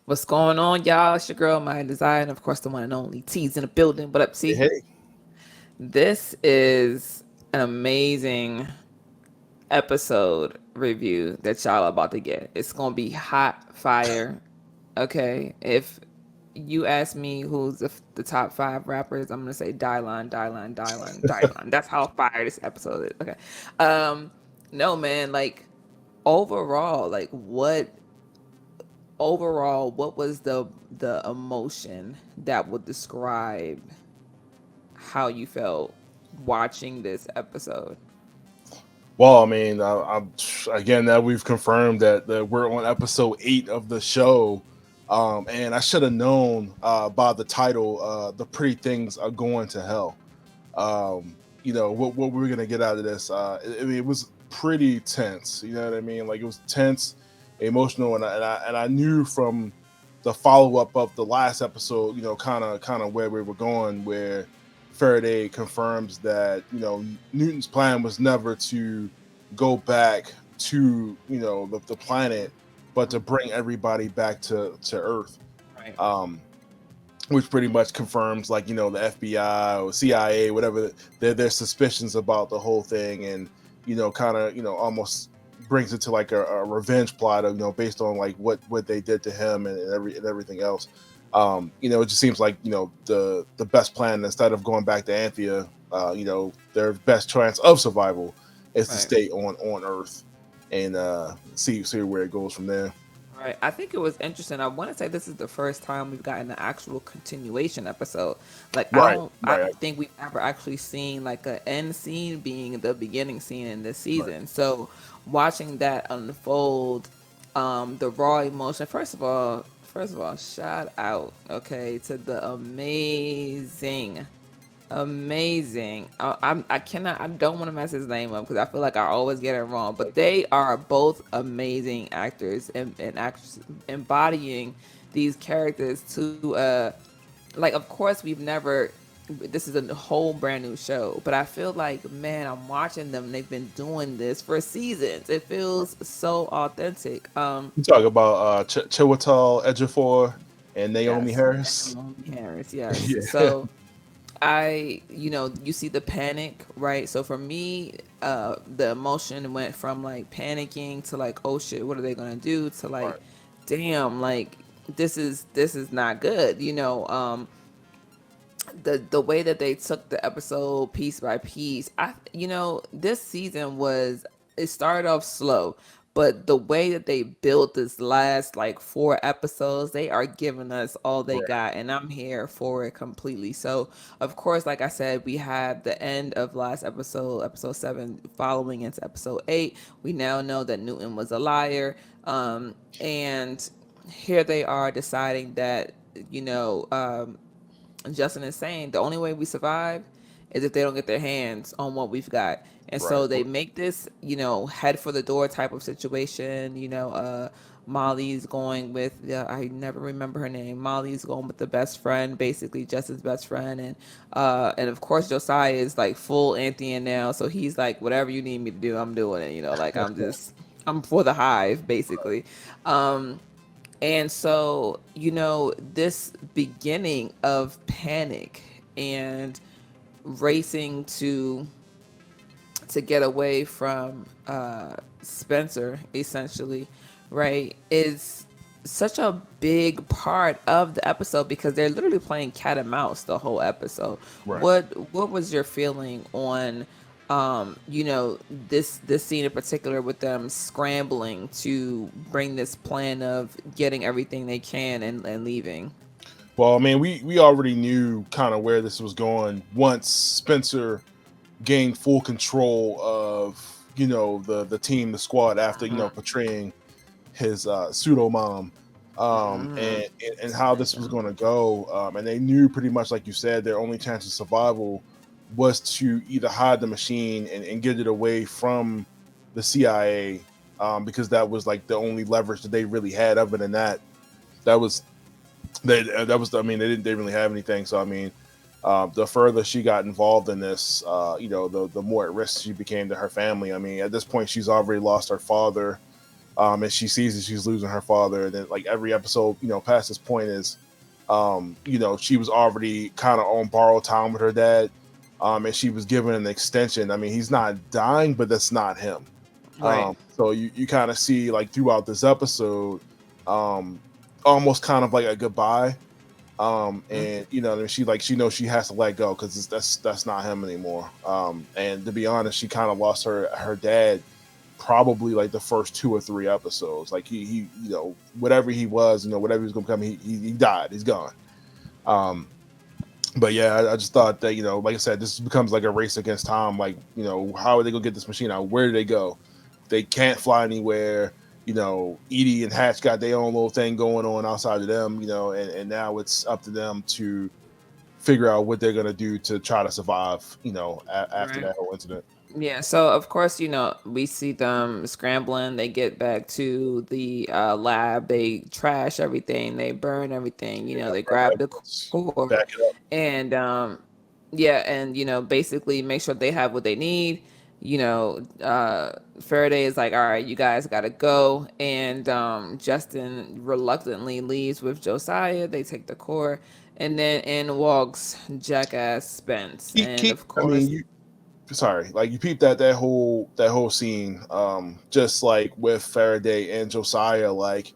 What's going on, y'all? It's your girl, My Desire, and of course, the one and only T's in the building. What up, Hey, T? hey. This is an amazing episode review that y'all are about to get. It's gonna be hot fire. Okay, if you ask me who's the top five rappers, I'm gonna say Dylan, Dylan, Dylan, Dylan. That's how fire this episode is. Okay, um, no man, like overall, like what was the emotion that would describe how you felt watching this episode? Well, I mean, again that we've confirmed that we're on episode 8 of the show, and I should have known by the title, "The Pretty Things Are Going to Hell." What we're gonna get out of this. I mean, it was pretty tense. You know what I mean? Like it was tense, emotional, and I knew from the follow up of the last episode, kind of where we were going, where Faraday confirms that Newton's plan was never to go back to the planet, but to bring everybody back to Earth. Right. Um, which pretty much confirms, like, the FBI or CIA, whatever, their suspicions about the whole thing, and kind of almost brings it to like a revenge plot of, based on like what they did to him and everything else. It just seems like the best plan, instead of going back to Anthea, their best chance of survival is to Right. stay on Earth and see where it goes from there. Right. I think it was interesting. I want to say this is the first time we've gotten an actual continuation episode. Like Right, I right, don't think we've ever actually seen like a end scene being the beginning scene in this right. season. So watching that unfold, the raw emotion. First of all, shout out, okay, to the I don't want to mess his name up because I feel like I always get it wrong. But they are both amazing actors and actors embodying these characters to like. Of course, we've never. This is a whole brand new show, but I feel like, man, I'm watching them. They've been doing this for seasons. It feels so authentic. You talk about Chiwetel Ejiofor and Naomi Yes, Harris. Naomi Harris. Yes. Yeah, So you see the panic, right? So for me, the emotion went from like panicking to like, oh shit, what are they gonna do? To like, right. damn, like this is not good. The way that they took the episode piece by piece. This season was, it started off slow, but the way that they built this last like four episodes, they are giving us all they Right. got, and I'm here for it completely. So of course, like I said, we have the end of last episode, episode 7, following into episode 8. We now know that Newton was a liar, and here they are deciding that you know um Justin is saying the only way we survive is if they don't get their hands on what we've got. And Right. so they make this, head for the door type of situation. Molly's going with, I never remember her name. Molly's going with the best friend, basically Justin's best friend, and of course Josiah is like full Anthony now, so he's like, whatever you need me to do, I'm doing it. Like I'm for the hive, basically. Um, and so, this beginning of panic and racing to get away from Spencer, essentially, right, is such a big part of the episode because they're literally playing cat and mouse the whole episode. Right. What was your feeling on this scene in particular with them scrambling to bring this plan of getting everything they can and leaving? Well, I mean, we already knew kind of where this was going once Spencer gained full control of the team, the squad, after portraying his pseudo mom, and how this was going to go. And they knew pretty much, like you said, their only chance of survival was to either hide the machine and get it away from the CIA, because that was like the only leverage that they really had. Other than that, that was that was, I mean, they didn't really have anything. So I mean, the further she got involved in this, the more at risk she became to her family. I mean, at this point, she's already lost her father. And she sees that she's losing her father. And then like every episode, past this point is, she was already kind of on borrowed time with her dad. And she was given an extension. I mean, he's not dying, but that's not him. Right. So you kind of see like throughout this episode, um, almost kind of like a goodbye. Mm. And she knows she has to let go because that's not him anymore. And to be honest, she kind of lost her dad probably like the first 2 or 3 episodes. Like he whatever he was, whatever he was gonna become, he died. He's gone. Um, but yeah, I just thought that like I said, this becomes like a race against time. Like how are they gonna get this machine out? Where do they go? They can't fly anywhere. Edie and Hatch got their own little thing going on outside of them. And now it's up to them to figure out what they're gonna do to try to survive. After Right. that whole incident. Yeah, so of course, we see them scrambling. They get back to the lab. They trash everything. They burn everything. Yeah, They burn grab the evidence, core, back it up. and yeah, and basically make sure they have what they need. Faraday is like, all right, you guys got to go, and Justin reluctantly leaves with Josiah. They take the core, and then in walks Jackass Spence, and Keep. of I mean, course, you sorry, like you peep that whole scene, just like with Faraday and Josiah, like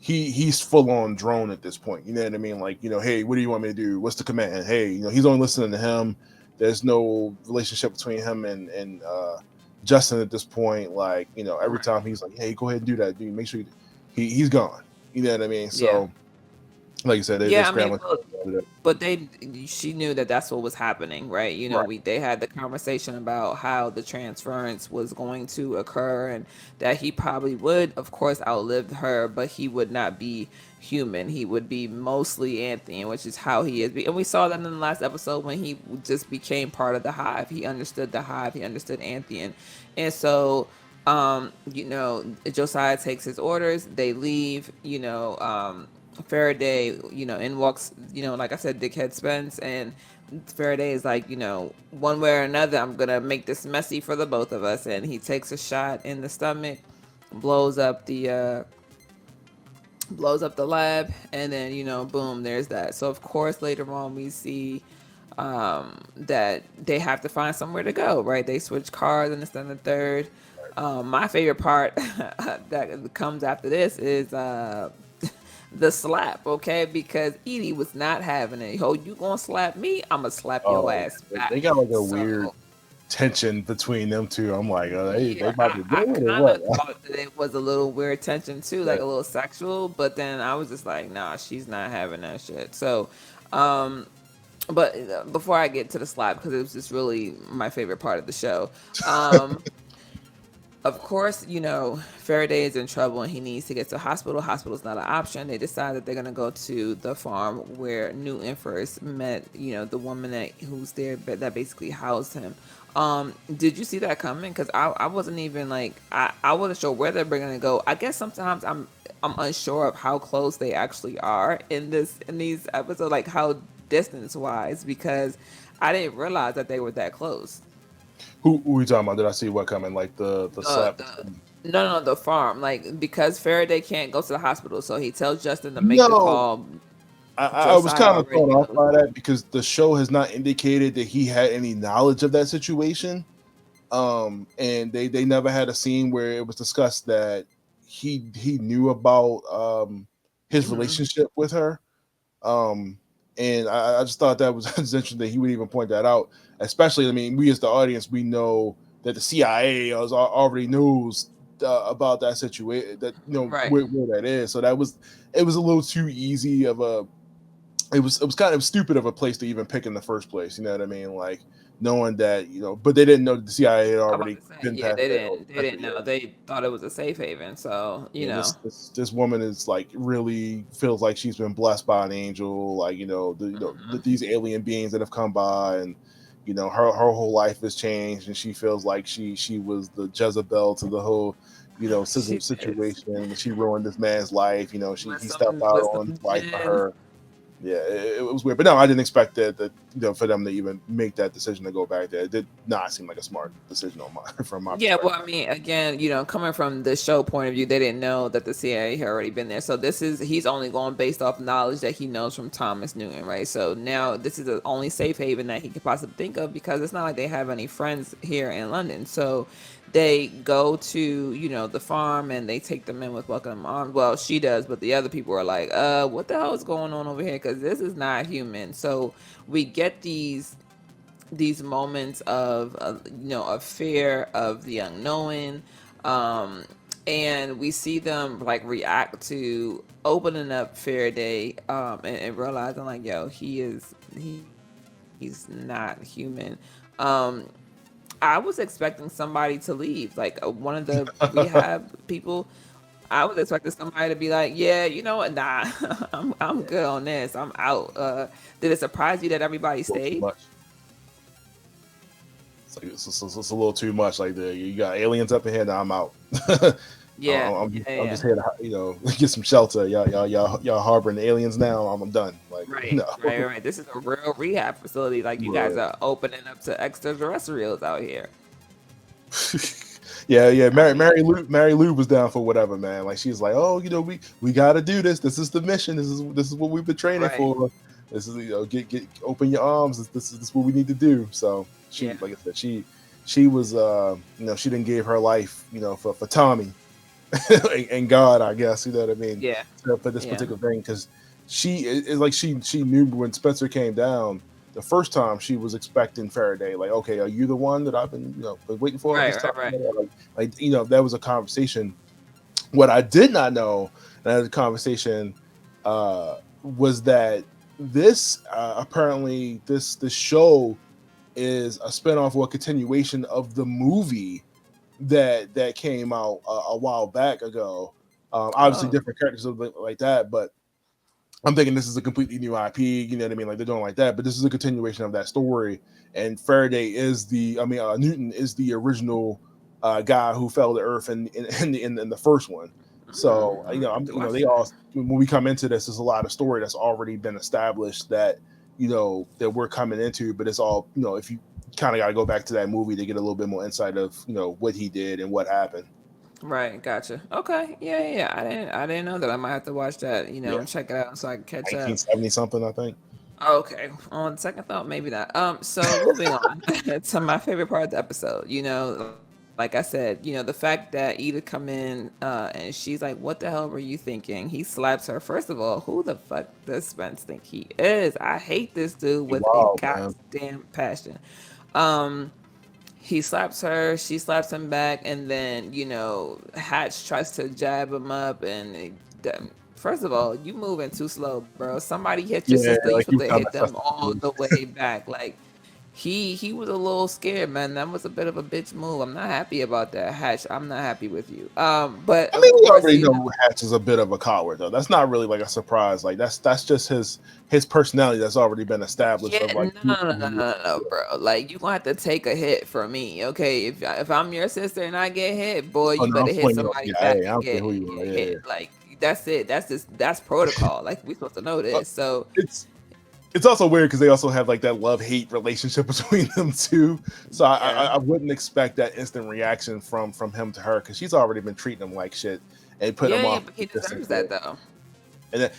he's full on drone at this point. You know what I mean? Like, hey, what do you want me to do? What's the command? Hey, he's only listening to him. There's no relationship between him and Justin at this point. Like, every right. time he's like, hey, go ahead and do that, dude. Make sure he's gone. You know what I mean? Yeah. So, like you said, they Yeah, I mean, scrambling. well, but she knew that that's what was happening, right? Right. They had the conversation about how the transference was going to occur, and that he probably would, of course, outlive her, but he would not be human. He would be mostly Anthony, which is how he is. And we saw that in the last episode when he just became part of the hive. He understood the hive. He understood Anthony, and so Josiah takes his orders. They leave. Faraday, in walks, like I said, Dickhead Spence, and Faraday is like, one way or another, I'm gonna make this messy for the both of us, and he takes a shot in the stomach, blows up the lab, and then boom, there's that. So of course later on we see that they have to find somewhere to go, right? They switch cars and this and the third. My favorite part that comes after this is the slap, okay? Because Edie was not having it. Oh, you gonna slap me? I'm gonna slap your Oh, ass yeah. back. They got like a weird So tension between them two. I'm like, they yeah, about to do I it or kind what? of thought that it was a little weird tension too, Yeah. like a little sexual. But then I was just like, nah, she's not having that shit. So, um, but before I get to the slap, because it was just really my favorite part of the show. Um, of course, Faraday is in trouble and he needs to get to the hospital. Hospital's not an option. They decide that they're gonna go to the farm where Newton first met, the woman who's there, but that basically housed him. Did you see that coming? Because I wasn't even like I wasn't sure where they're gonna go. I guess sometimes I'm unsure of how close they actually are in these episodes, like how distance wise, because I didn't realize that they were that close. Who are you talking about? Did I see what coming? Like the slap The between? no, the farm, like, because Faraday can't go to the hospital, so he tells Justin to make the No, call. I was Josiah kind of already thrown off knows. by that because the show has not indicated that he had any knowledge of that situation. And they never had a scene where it was discussed that he knew about his Hmm. relationship with her. Um, and I just thought that was just interesting that he would even point that out. Especially, I mean, we as the audience, we know that the CIA already knows about that situation. That Right. where that is. So it was a little too easy of a. It was kind of stupid of a place to even pick in the first place. You know what I mean? Like knowing that but they didn't know that the CIA had I'm about already to say, been yeah, past they that whole didn't. They didn't especially. know. They thought it was a safe haven. So And this woman is like really feels like she's been blessed by an angel, like mhm. these alien beings that have come by, and her whole life has changed, and she feels like she was the Jezebel to the whole She did. situation. She ruined this man's life. He With stepped out with on some his life for gin. her. Yeah, it was weird, but no, I didn't expect that for them to even make that decision to go back there. It did not seem like a smart decision on my from my Yeah, well, perspective. I mean, again, coming from the show point of view, they didn't know that the CIA had already been there. So he's only going based off knowledge that he knows from Thomas Newton, right? So now this is the only safe haven that he could possibly think of, because it's not like they have any friends here in London. So they go to, the farm, and they take them in with welcome arms. Well, she does, but the other people are like, what the hell is going on over here? Because this is not human. So we get these moments of of fear, of the unknown, um and we see them like react to opening up Faraday, and realizing like, yo, he's not human. um I was expecting somebody to leave, like one of the rehab people. I was expecting somebody to be like, yeah, you know what, nah, I'm good on this, I'm out. Did it surprise you that everybody A little too stayed? much. It's like it's a little too much. Like you got aliens up in here. Now I'm out. Yeah, I'm yeah. just here to get some shelter. Y'all harboring aliens now. I'm done. Like Right, no. right, right. This is a real rehab facility. Like, you guys Right. are opening up to extraterrestrials out here. Yeah. I mean, Mary Lou was down for whatever, man. Like she's like, oh, we got to do this. This is the mission. This is what we've been training right. for. This is get open your arms. This is what we need to do. So she, Yeah, like I said, she was she didn't give her life for Tommy and God, I guess, you know what I mean, yeah, for this yeah. particular thing, because she is like she knew when Spencer came down the first time. She was expecting Faraday, like, okay, are you the one that I've been waiting for all Right, this time? right, right. That was a conversation. What I did not know, and that conversation, was that this apparently this show is a spinoff or a continuation of the movie that came out a while back ago. Obviously, Oh, different characters like that, but I'm thinking this is a completely new IP. You know what I mean? Like they're doing like that, but this is a continuation of that story. And Faraday is Newton is the original guy who fell to Earth in the first one. So I'm gonna have to watch they that. all when we come into this, there's a lot of story that's already been established that that we're coming into, but it's all if you kind of got to go back to that movie to get a little bit more insight of what he did and what happened. Right, gotcha. Okay, yeah, yeah, yeah. I didn't know that. I might have to watch that, Yeah, and check it out so I can catch up. 1970 something, I think. Okay. On second thought, maybe not. So moving on to my favorite part of the episode. Like I said, the fact that Eda come in, and she's like, "What the hell were you thinking?" He slaps her. First of all, who the fuck does Spence think he is? I hate this dude with a Wow, man. goddamn passion. Um, he slaps her, she slaps him back, and then Hatch tries to jab him up, and first of all, you moving too slow, bro. Somebody hit your Yeah, sister, you like supposed you to kind hit of them messed up all too. the way back. Like, he was a little scared, man. That was a bit of a bitch move. I'm not happy about that, Hatch. I'm not happy with you. But I of mean, we course, already know Hatch is a bit of a coward, though. That's not really like a surprise. Like that's just his personality that's already been established yeah, of no, like no, who no, no, he no, is. no, bro. Like, you gonna have to take a hit for me, okay? If I'm your sister and I get hit, boy, Oh you no, I'm better hit swinging on somebody you. back Hey, I and don't care get who you are. get Yeah, hit. Like, that's it. That's protocol. Like, we supposed to know yeah. this. So It's also weird because they also have like that love hate relationship between them too. So yeah, I wouldn't expect that instant reaction from him to her because she's already been treating him like shit and put yeah, him yeah. off But he the distance deserves there. that though.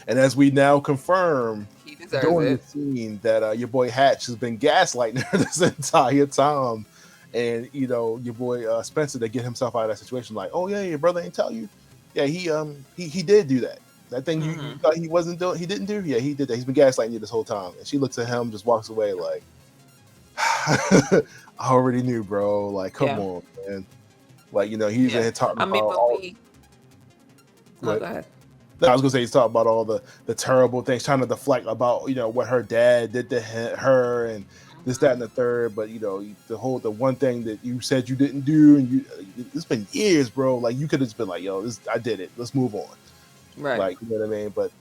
And as we now confirm He deserves during the it. scene that your boy Hatch has been gaslighting her this entire time, and your boy Spencer to get himself out of that situation, like, oh yeah, your brother ain't tell you, yeah, he did do that. That thing you Hmm. thought he wasn't doing, he didn't do. Yeah, he did that. He's been gaslighting you this whole time. And she looks at him, just walks away, like, I already knew, bro. Like, come Yeah, on, man. Like, he's in yeah. here talking I about mean, but all. we. Oh, What? go ahead. No, I was gonna say he's talking about all the terrible things, trying to deflect about what her dad did to her and this, that, and the third. But the one thing that you said you didn't do, and it's been years, bro. Like you could have just been like, "Yo, I did it. Let's move on." Right. Like you know what I mean. But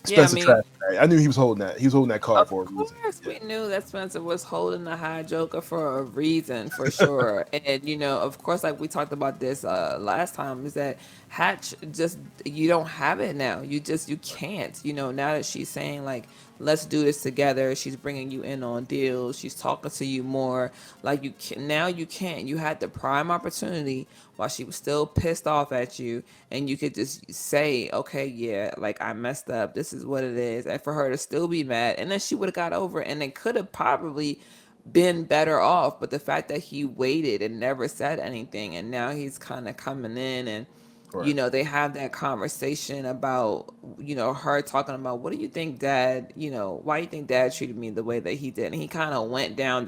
Yeah, I Spencer mean, trash bag. I knew he was holding that. He was holding that card of for a reason. course, Yeah, we knew that Spencer was holding the high joker for a reason, for sure. And of course, like we talked about this last time, is that Hatch just you don't have it now. You can't. Now that she's saying like, let's do this together. She's bringing you in on deals. She's talking to you more. Like now you can't. You had the prime opportunity while she was still pissed off at you, and you could just say, okay, yeah, like I messed up. This is what it is, and for her to still be mad, and then she would have got over it, and it could have probably been better off. But the fact that he waited and never said anything, and now he's kind of coming in, and right. they have that conversation about, her talking about, what do you think dad, why do you think dad treated me the way that he did? And he kind of went down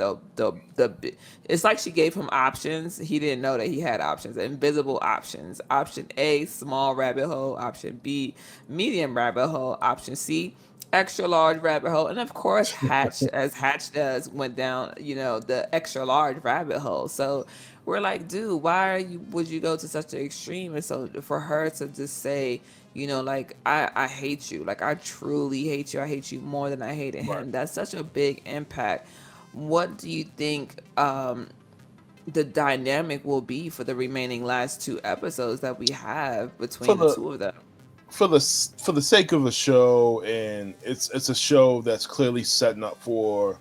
it's like she gave him options. He didn't know that he had options, invisible options. Option A, small rabbit hole. Option B, medium rabbit hole. Option C, extra large rabbit hole. And of course, Hatch, as Hatch does, went down, the extra large rabbit hole. So we're like, dude, why would you go to such an extreme? And so for her to just say, like, I hate you, like I truly hate you, I hate you more than I hated Right. him, that's such a big impact. What do you think the dynamic will be for the remaining last two episodes that we have For between the the two of them? for the sake of the show, and it's a show that's clearly setting up for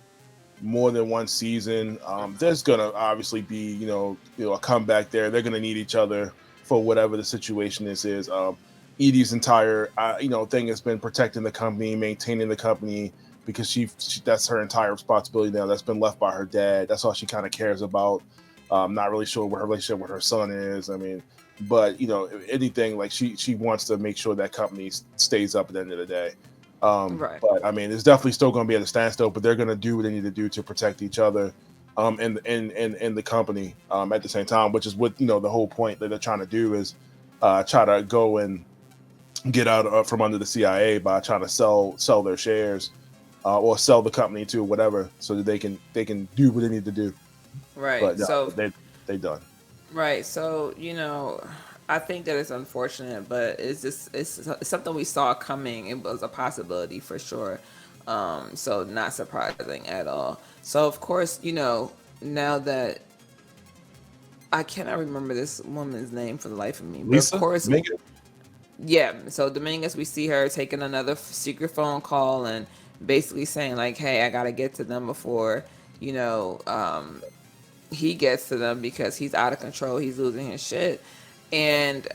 more than one season. There's gonna obviously be a comeback there. They're gonna need each other for whatever the situation is. Edie's entire thing has been protecting the company, maintaining the company, because she that's her entire responsibility now. That's been left by her dad. That's all she kind of cares about. Not really sure what her relationship with her son is. I mean, but if anything, like she wants to make sure that company stays up at the end of the day. Right. But I mean, it's definitely still going to be at a standstill. But they're going to do what they need to do to protect each other, in the company, at the same time, which is what the whole point that they're trying to do is try to go and get out from under the CIA by trying to sell their shares, or sell the company to whatever, so that they can do what they need to do. Right. But no, So they done. right. So, I think that it's unfortunate, but it's something we saw coming. It was a possibility for sure. So not surprising at all. So of course, now that I cannot remember this woman's name for the life of me, but of Lisa, course, Megan, yeah. So Dominguez, we see her taking another secret phone call and basically saying like, "Hey, I gotta get to them before, you know, um, he gets to them because he's out of control. He's losing his shit." And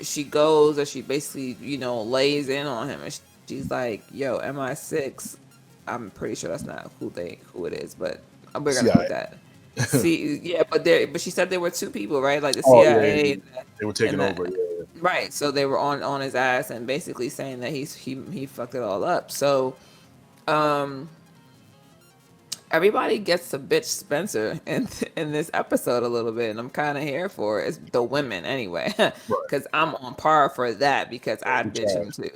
she goes, or she basically, lays in on him, and she's like, "Yo, MI6." I'm pretty sure that's not who it is, but we're gonna go with CIA. that. See, yeah, but she said there were two people, right? Like the Oh yeah, yeah, CIA yeah. They were and taking over. that, Yeah, right? So they were on his ass and basically saying that he fucked it all up. So um everybody gets to bitch Spencer in this episode a little bit, and I'm kind of here for it. It's the women anyway, right. because I'm on par for that because She I'd bitch him too.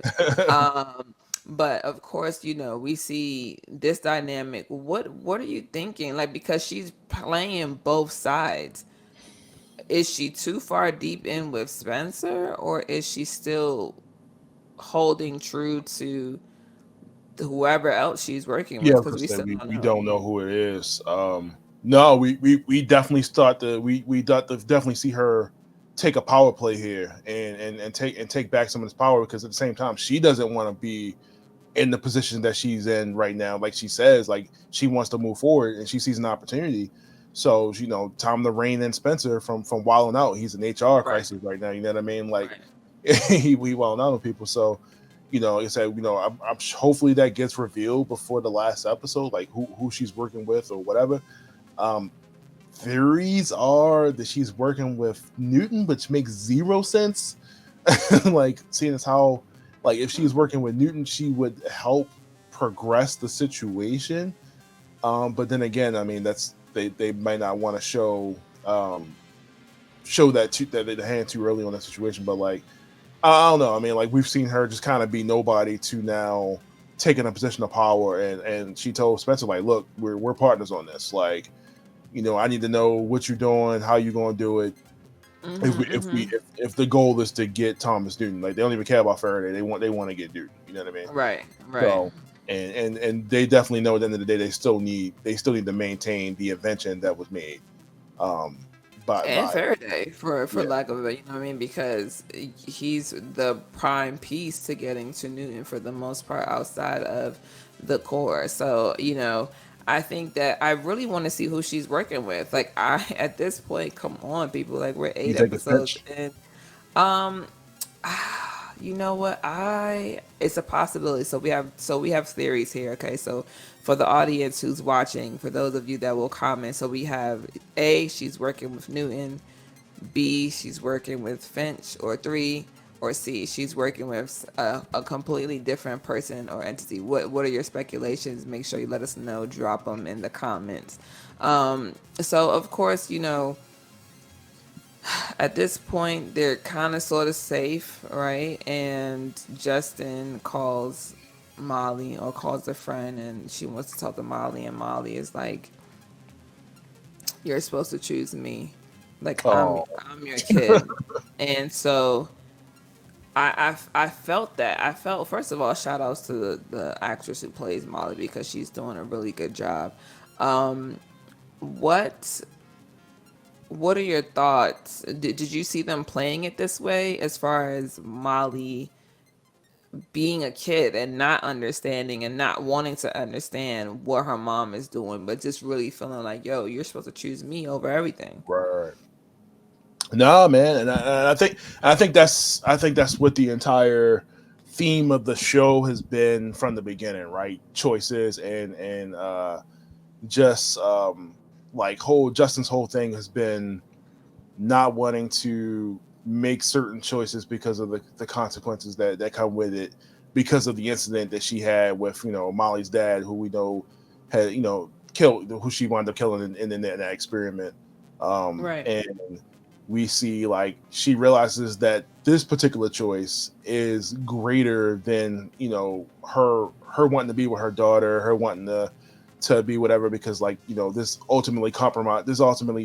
tried. But of course, we see this dynamic. What are you thinking? Like, because she's playing both sides. Is she too far deep in with Spencer, or is she still holding true to whoever else she's working Yeah, I with? was Because gonna we say still we, don't we know. don't know who it is. No, we definitely start to we definitely see her take a power play here, and take back some of this power, because at the same time she doesn't want to be in the position that she's in right now. Like she says, like she wants to move forward and she sees an opportunity. So time to rein in Spencer from wilding out. He's an HR Right. crisis right now. You know what I mean? Like Right. he wilding out on people. So like I said, I'm hopefully that gets revealed before the last episode, like who she's working with or whatever. Um, Theories are that she's working with Newton, which makes zero sense. Like, seeing as how, like, if she's working with Newton, she would help progress the situation. But then again, I mean, they might not want to show that the hand too early on that situation. But like, I don't know. I mean, like, we've seen her just kind of be nobody to now taking a position of power, and she told Spencer, like, look, we're partners on this. Like, I need to know what you're doing, how you're going to do it. If the goal is to get Thomas Newton, like they don't even care about Faraday, they want to get Newton. You know what I mean? Right, right. So and they definitely know at the end of the day they still need to maintain the invention that was made um And by him. Faraday, for Yeah, lack of a, you know what I mean, because he's the prime piece to getting to Newton for the most part outside of the core. So I think that I really want to see who she's working with. Like I at this point, come on, people, like we're you eight think it's episodes Finch? in. You know what? I It's a possibility. So we have theories here. Okay, so for the audience who's watching, for those of you that will comment, so we have A, she's working with Newton. B, she's working with Finch, or three, or C, she's working with a completely different person or entity. What are your speculations? Make sure you let us know. Drop them in the comments. So of course, at this point they're kind of sort of safe, right? And Justin calls Molly, or calls a friend, and she wants to talk to Molly, and Molly is like, "You're supposed to choose me, like I'm Oh, I'm your kid." And so I felt that. I felt, first of all, shout outs to the actress who plays Molly, because she's doing a really good job. What what are your thoughts? Did you see them playing it this way, as far as Molly being a kid and not understanding and not wanting to understand what her mom is doing, but just really feeling like, yo, you're supposed to choose me over everything? right. No, man, and I think that's what the entire theme of the show has been from the beginning, right? Choices and just like whole Justin's whole thing has been not wanting to make certain choices because of the consequences that come with it, because of the incident that she had with Molly's dad, who we know had killed, who she wound up killing in that experiment. Right. And we see like she realizes that this particular choice is greater than her wanting to be with her daughter, her wanting to be whatever, because like this ultimately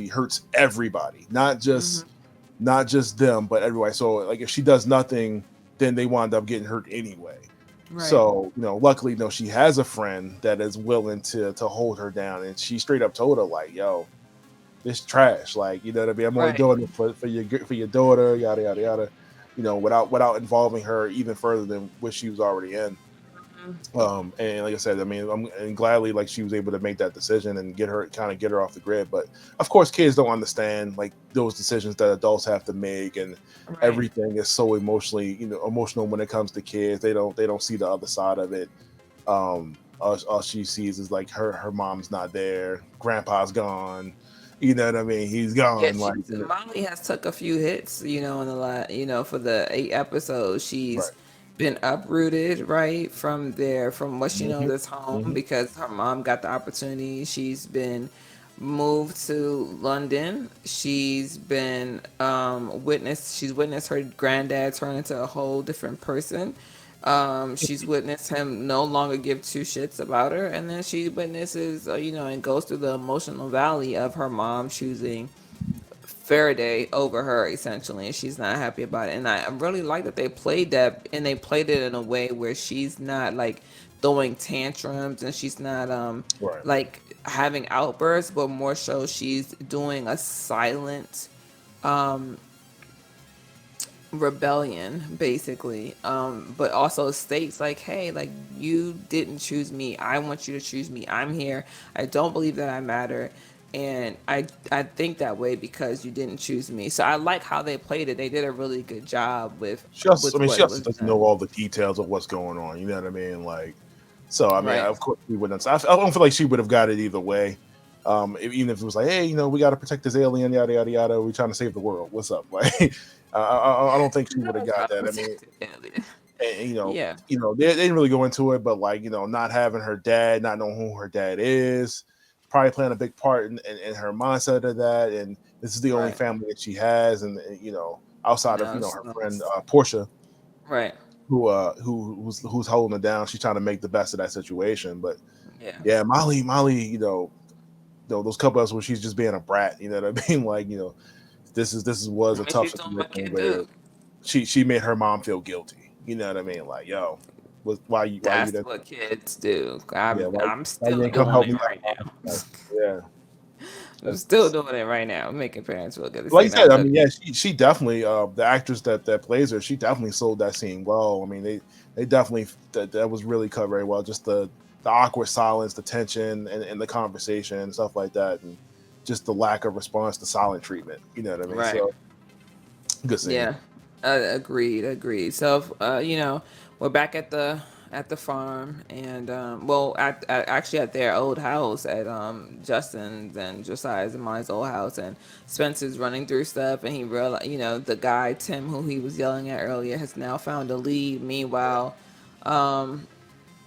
hurts everybody, not just them but everybody. So like if she does nothing, then they wind up getting hurt anyway. Right. So luckily she has a friend that is willing to hold her down, and she straight up told her like, yo, this trash, like, what I mean, I'm only Right. doing it for your daughter, yada yada yada, without involving her even further than what she was already in. And like I said, I mean, and gladly, like, she was able to make that decision and get her off the grid. But of course, kids don't understand like those decisions that adults have to make, and Right. everything is so emotional when it comes to kids. They don't see the other side of it. All she sees is like her mom's not there, grandpa's gone. You know what I mean? He's Yeah, gone. Like, Molly has took a few hits, in the lot, for the 8 episodes. She's right. been uprooted, right, from what she knows Hmm. as home, Hmm. because her mom got the opportunity. She's been moved to London. She's witnessed her granddad turn into a whole different person. She's witnessed him no longer give two shits about her, and then she witnesses, and goes through the emotional valley of her mom choosing Faraday over her, essentially, and she's not happy about it. And I really like that they played that, and they played it in a way where she's not like throwing tantrums, and she's not Right. like having outbursts, but more so she's doing a silent rebellion, basically. But also states like, hey, like, you didn't choose me, I want you to choose me. I'm here. I don't believe that I matter, and I think that way because you didn't choose me. So I like how they played it. They did a really good job with I mean, she what also was doesn't know done. all the details of what's going on. You know what I mean? Like, so I mean, Right. of course we wouldn't. I don't feel like she would have got it either way. Even if it was like, hey, we got to protect this alien, yada yada yada. We're trying to save the world. What's up? Like, I don't think she would have That's got not that. I mean, protected alien. and, Yeah. they didn't really go into it, but like, not having her dad, not knowing who her dad is, probably playing a big part in her mindset of that. And this is the only Right. family that she has, and outside of No, it's her not. friend Portia, Right. who's holding it down. She's trying to make the best of that situation. But Yeah. yeah, Molly, those couple of where she's just being a brat. You know what I mean? Like, this was I a mean, tough she's doing situation what kids where do. she made her mom feel guilty. You know what I mean? Like, yo, why you That's didn't, what kids do. yeah, I'm why you still didn't come doing help it me right out? now. Like, yeah, I'm still that's, doing it right now. Making parents feel good. It's like like, you no, said. I look, mean, yeah, she definitely the actress that plays her, she definitely sold that scene well. I mean, they definitely that was really cut very well. Just the awkward silence, the tension, and the conversation and stuff like that, and just the lack of response, the silent treatment. You know what I mean? right. So good scene. Yeah, agreed. So, we're back at the farm, and well, actually at their old house at Justin's and Josiah's and Molly's old house, and Spencer's running through stuff, and he realized, the guy Tim who he was yelling at earlier has now found a lead. Meanwhile,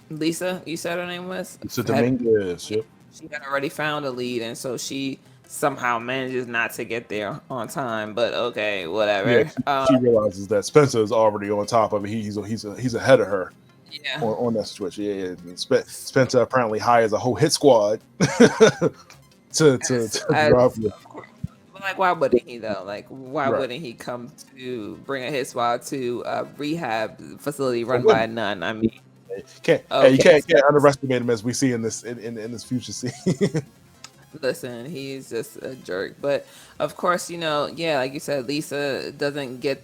Lisa, you said her name was, So had Dominguez, yeah, yep. she had already found a lead, and so she somehow manages not to get there on time. But okay, Yeah, whatever. she realizes that Spencer is already on top of it. He's ahead of her Yeah, on that situation. Yeah, yeah. And Spencer apparently hires a whole hit squad to drive as you. of course. But like, why wouldn't he though? Like, why Right. wouldn't he come to bring a hit squad to a rehab facility For run by women. a nun? I mean, You okay, can't so underestimate him as we see in this future scene. listen, he's just a jerk. But of course, yeah, like you said, Lisa she doesn't get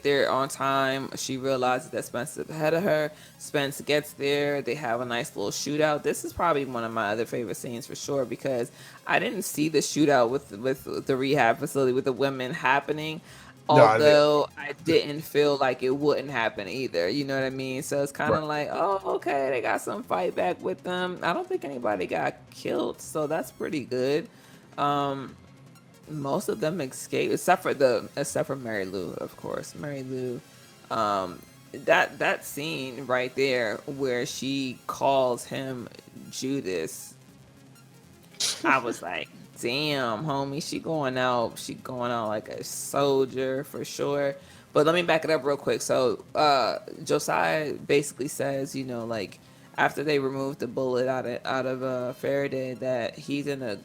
there on time. She realizes that Spence is ahead of her. Spence gets there. They have a nice little shootout. This is probably one of my other favorite scenes for sure because I didn't see the shootout with the rehab facility with the women happening. No, Although I didn't feel like it wouldn't happen either. You know what I mean? So it's kind right. of like, oh, okay, they got some fight back with them. I don't think anybody got killed, so that's pretty good. Um, Most of them escaped, except for Mary Lou, of course. Mary Lou, um, that scene right there where she calls him Judas, I was like, damn, homie, she going out like a soldier for sure. But let me back it up real quick. So, Josiah basically says, like after they removed the bullet out of Faraday, that he's in a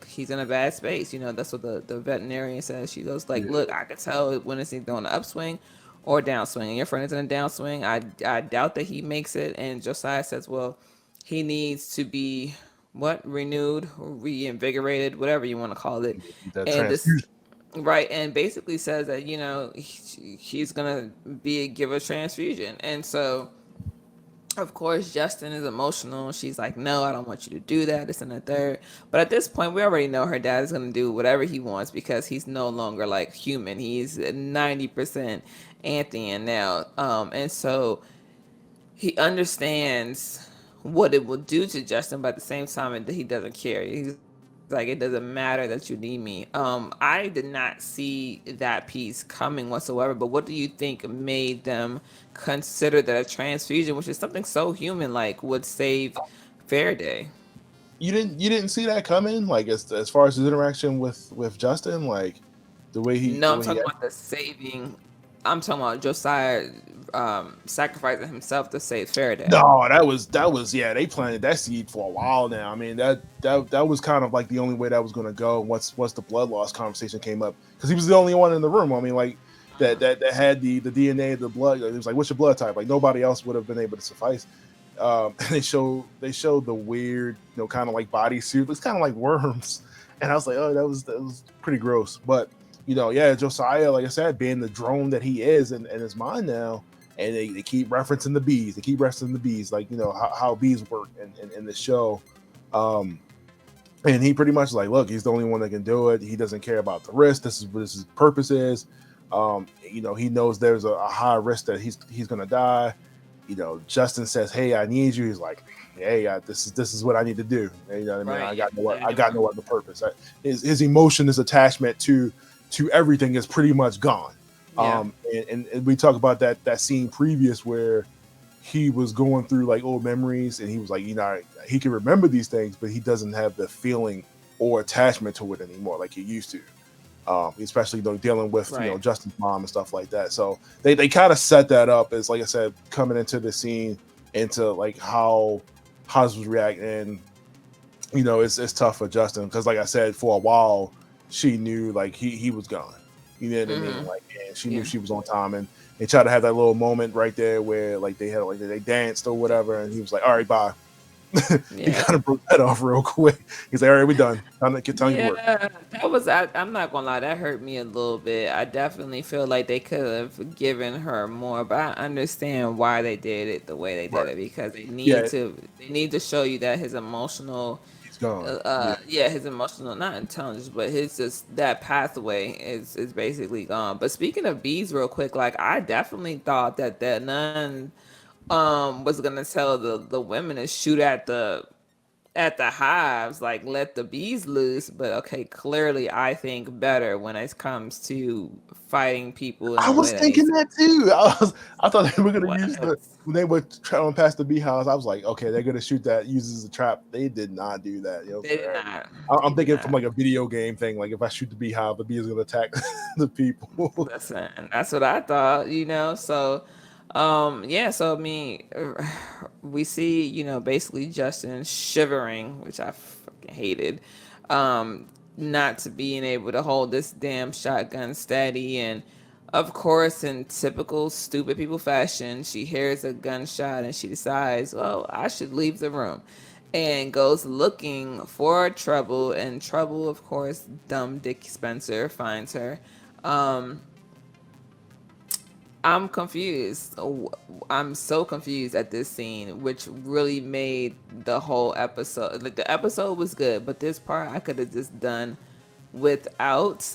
bad space. That's what the veterinarian says. She goes like, Yeah. look, I could tell when it's either on the upswing or downswing. And your friend is in a downswing. I doubt that he makes it. And Josiah says, well, he needs to be what renewed, reinvigorated, whatever you want to call it, That and this transfusion. right, and basically says that he's gonna give a transfusion, and so of course Justin is emotional. She's like, no, I don't want you to do that, this and the third. But at this point we already know her dad is gonna do whatever he wants because he's no longer like human. He's 90% Anthony now, and so he understands what it will do to Justin, but at the same time, he doesn't care. He's like, it doesn't matter that you need me. I did not see that piece coming whatsoever. But what do you think made them consider that a transfusion, which is something so human, like would save Faraday? You didn't see that coming, like as far as his interaction with Justin, like No, the I'm way he talking acted. about the saving. I'm talking about Josiah sacrificing himself to save Faraday. No, that was yeah. They planted that seed for a while now. I mean that was kind of like the only way that was going to go once the blood loss conversation came up because he was the only one in the room. I mean like that had the DNA, the blood. It was like, what's your blood type? Like nobody else would have been able to suffice. They showed the weird, kind of like bodysuit. It's kind of like worms, and I was like, oh, that was pretty gross. But yeah, Josiah, like I said, being the drone that he is in his mind now, and they keep referencing the bees. They keep referencing the bees, like how bees work in the show. Um, and he pretty much like, look, he's the only one that can do it. He doesn't care about the risk. This is what his purpose is. He knows there's a high risk that he's gonna die. Justin says, "Hey, I need you." He's like, "Hey, this is what I need to do." And, you know what I mean? Right. Yeah. I got no other purpose. His emotion, his attachment to everything is pretty much gone. Yeah. And we talk about that scene previous where he was going through like old memories, and he was like, he can remember these things, but he doesn't have the feeling or attachment to it anymore like he used to. Especially dealing with Right. Justin's mom and stuff like that. So they kind of set that up as, like I said, coming into the scene, into like how Haas was reacting. It's tough for Justin because, like I said, for a while she knew like he was gone. You know what I mean? Mm-hmm. Like, and she knew Yeah. she was on time, and they tried to have that little moment right there where like they had like they danced or whatever, and he was like, "All right, bye." He Yeah. kind of broke that off real quick. He's like, "All right, we're done. Time to get to work." Yeah, that was. I'm not gonna lie, that hurt me a little bit. I definitely feel like they could have given her more, but I understand why they did it the way they did Right? it because Yeah, they need to show you that his emotional, he's gone. Yeah. yeah, his emotional not intelligence, but his just that pathway is basically gone. But speaking of bees, real quick, like I definitely thought that that nun was gonna tell the women to shoot at the hives, like let the bees loose. But okay, clearly I think better when it comes to fighting people in I the way was that needs thinking to that too. I thought they were gonna what use the when they were traveling past the bee house. I was like, okay, they're gonna shoot that uses a trap. They did not do that. You know, they so, did not. I'm They did thinking from not. like a video game thing. Like if I shoot the beehive, the bee is gonna attack the people. Listen, that's what I thought, you know. So, yeah. So I mean, we see, you know, basically Justin shivering, which I fucking hated. Not to being able to hold this damn shotgun steady, and of course, in typical stupid people fashion, she hears a gunshot and she decides, well, I should leave the room, and goes looking for trouble. And trouble, of course, dumb Dick Spencer finds her. Um, I'm confused. I'm so confused at this scene, which really made the whole episode. Like the episode was good, but this part I could have just done without.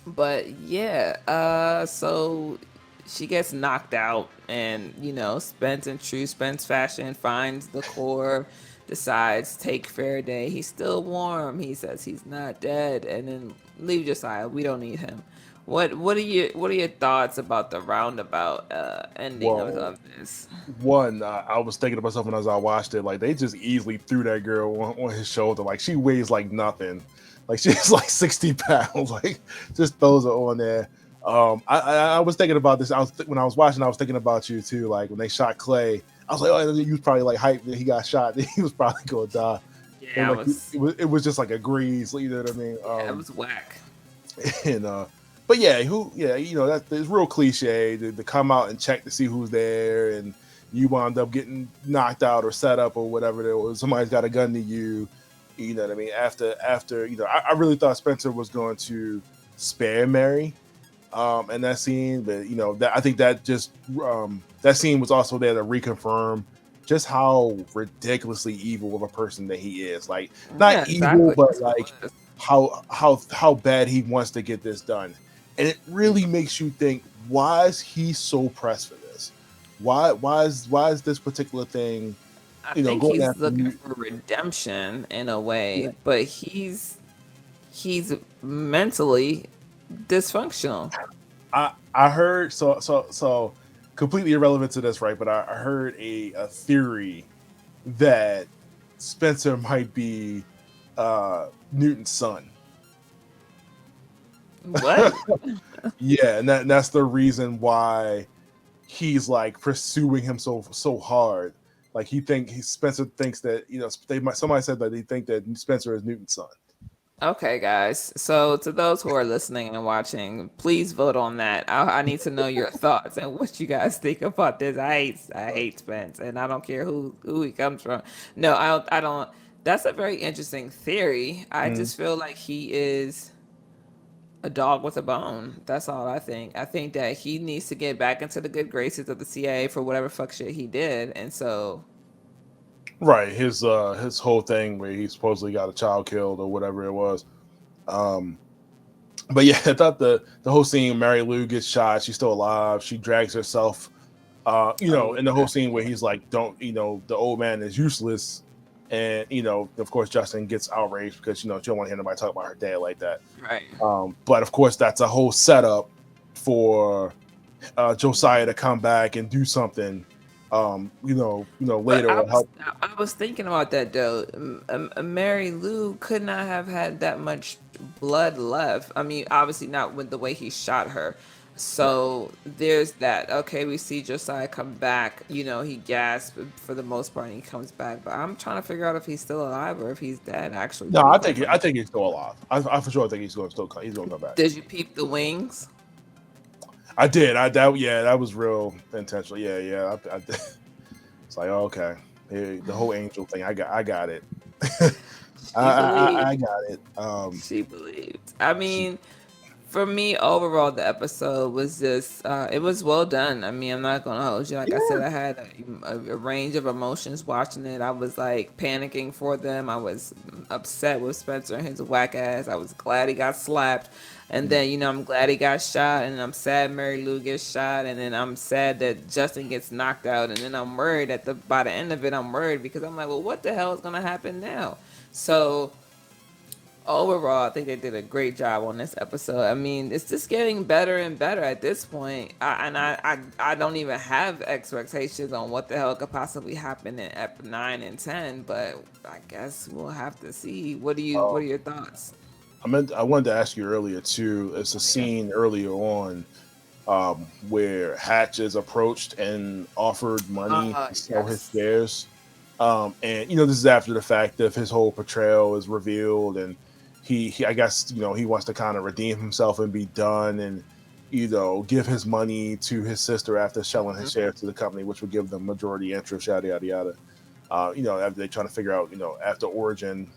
But yeah, so she gets knocked out, and you know, Spence in true Spence fashion finds the core, decides take Faraday. He's still warm. He says he's not dead, and then leave Josiah. We don't need him. What are your thoughts about the roundabout ending Well, of this? one, I was thinking to myself when as I watched it, like they just easily threw that girl on his shoulder. Like she weighs like nothing. Like she's like 60 pounds. Like just throws her on there. I was thinking about this. When I was watching, I was thinking about you too. Like when they shot Clay, I was like, oh, you was probably like hyped that he got shot. He was probably gonna die. And Yeah, I like was. it was just like a grease. You know what I mean? Yeah, it was whack. And but yeah, you know that it's real cliche to come out and check to see who's there, and you wound up getting knocked out or set up or whatever there was. Somebody's got a gun to you. You know what I mean? After you know, I really thought Spencer was going to spare Mary in that scene, but you know that I think that just that scene was also there to reconfirm just how ridiculously evil of a person that he is. Like not Yeah, evil, exactly. but That's what like it was. how bad he wants to get this done. And it really makes you think, why is he so pressed for this? Why is this particular thing, I you know, think going he's after looking you? for redemption in a way, Yeah. but he's mentally dysfunctional. I heard so completely irrelevant to this, right? But I heard a theory that Spencer might be Newton's son. What? Yeah, and that's the reason why he's like pursuing him so hard. Like Spencer thinks that somebody said that they think that Spencer is Newton's son. Okay, guys. So to those who are listening and watching, please vote on that. I need to know your thoughts and what you guys think about this. I hate Spence, and I don't care who he comes from. No, I don't. That's a very interesting theory. I Mm. just feel like he is a dog with a bone. That's all I think. I think that he needs to get back into the good graces of the CIA for whatever fuck shit he did. And so, Right, his whole thing where he supposedly got a child killed or whatever it was. Um, but yeah, I thought the whole scene, Mary Lou gets shot, she's still alive, she drags herself. oh In the whole yeah, scene where yeah, he's like, "Don't," the old man is useless, and of course, Justin gets outraged because she don't want to hear nobody talk about her dad like that. right. But of course, that's a whole setup for Josiah to come back and do something But later will help. I was thinking about that though. Mary Lou could not have had that much blood left. I mean, obviously not with the way he shot her. Right. So there's that. Okay, we see Josiah come back. You know, he gasped for the most part, and he comes back. But I'm trying to figure out if he's still alive or if he's dead. Actually, No, to be I quite think frank, he's still alive. I for sure think he's going to come back. did you peep the wings? I did. That was real intentional. Yeah. It's like, okay, hey, the whole angel thing. I got it. She believed. I got it. She believed. I She, mean, for me, overall, the episode was just, it was well done. I mean, I'm not going to hold you. Like I said, yeah. I had a range of emotions watching it. I was like panicking for them. I was upset with Spencer and his whack ass. I was glad he got slapped. And then, I'm glad he got shot. And I'm sad Mary Lou gets shot. And then I'm sad that Justin gets knocked out. And then I'm worried by the end of it, I'm worried because I'm like, well, what the hell is going to happen now? So overall, I think they did a great job on this episode. I mean, it's just getting better and better at this point. I don't even have expectations on what the hell could possibly happen in Ep 9 and 10, but I guess we'll have to see. What are Um, your thoughts? I wanted to ask you earlier too. It's a Oh, yeah. scene earlier on where Hatch is approached and offered money to sell his Yes. shares. And this is after the fact that his whole portrayal is revealed, and he I guess he wants to kind of redeem himself and be done, and give his money to his sister after selling his shares to the company, which would give them majority interest, yada yada yada. After they trying to figure out, after Origin,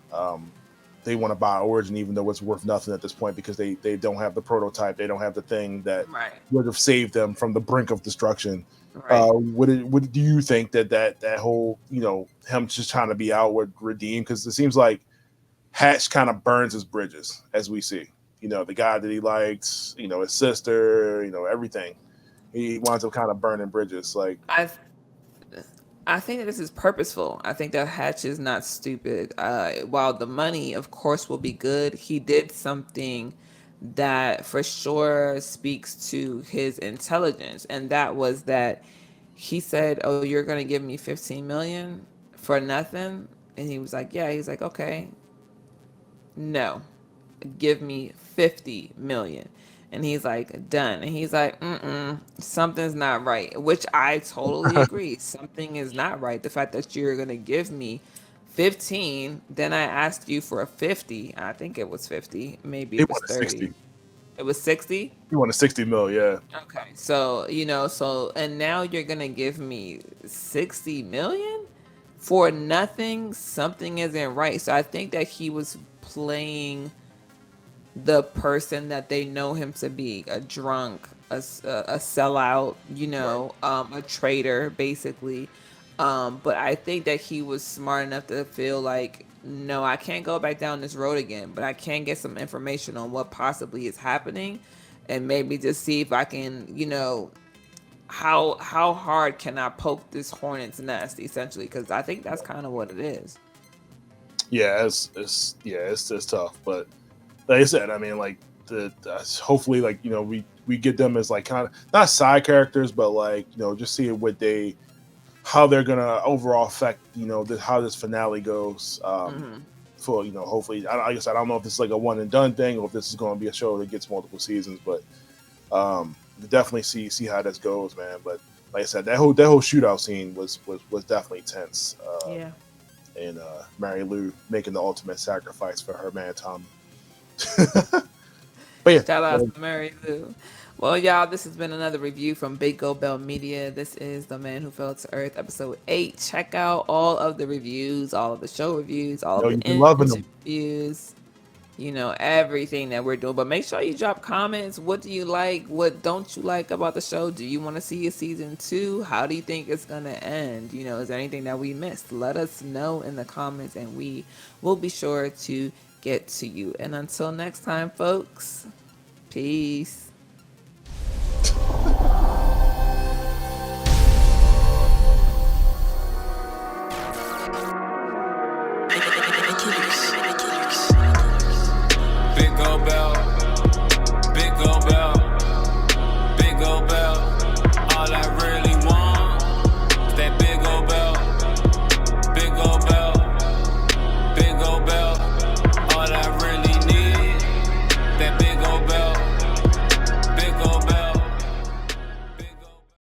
they want to buy Origin even though it's worth nothing at this point because they don't have the prototype, they don't have the thing that Right. would have saved them from the brink of destruction. Right. What do you think that whole him just trying to be out would redeem? Because it seems like Hatch kind of burns his bridges as we see. The guy that he likes, his sister, everything. He winds up kind of burning bridges. Like, I I think that this is purposeful. I think that Hatch is not stupid. While the money, of course, will be good, he did something that for sure speaks to his intelligence, and that was that he said, "Oh, you're gonna give me 15 million for nothing," and he was like, "Yeah." He's like, "Okay, no, give me 50 million." And he's like, done. And he's like, something's not right, which I totally agree. Something is not right. The fact that you're going to give me 15, then I asked you for a 50. I think it was 50. Maybe he it was wanted 30. 60. It was 60. He wanted 60 mil. Yeah, Okay. So, and now you're going to give me 60 million for nothing. Something isn't right. So I think that he was playing the person that they know him to be, a drunk, a sellout, right. a traitor, basically. But I think that he was smart enough to feel like, no, I can't go back down this road again, but I can get some information on what possibly is happening, and maybe just see if I can, how hard can I poke this hornet's nest, essentially, because I think that's kind of what it is. Yeah, it's tough, but like I said, I mean, like hopefully, like we get them as like kind of not side characters, but like just see what they how they're gonna overall affect how this finale goes. For hopefully, I guess I don't know if this is like a one and done thing or if this is going to be a show that gets multiple seasons, but definitely see how this goes, man. But like I said, that whole shootout scene was definitely tense. Yeah. And Mary Lou making the ultimate sacrifice for her man Tommy. But yeah, Shout out to Mary Lou. Well, y'all, this has been another review from Big Go Bell Media. This is The Man Who Fell to Earth, episode 8. Check out all of the reviews, all of the show reviews, all of the you've been loving them. interviews, everything that we're doing. But make sure you drop comments. What do you like? What don't you like about the show? Do you want to see a season 2? How do you think it's going to end? Is there anything that we missed? Let us know in the comments, and we will be sure to get to you. And until next time, folks, peace.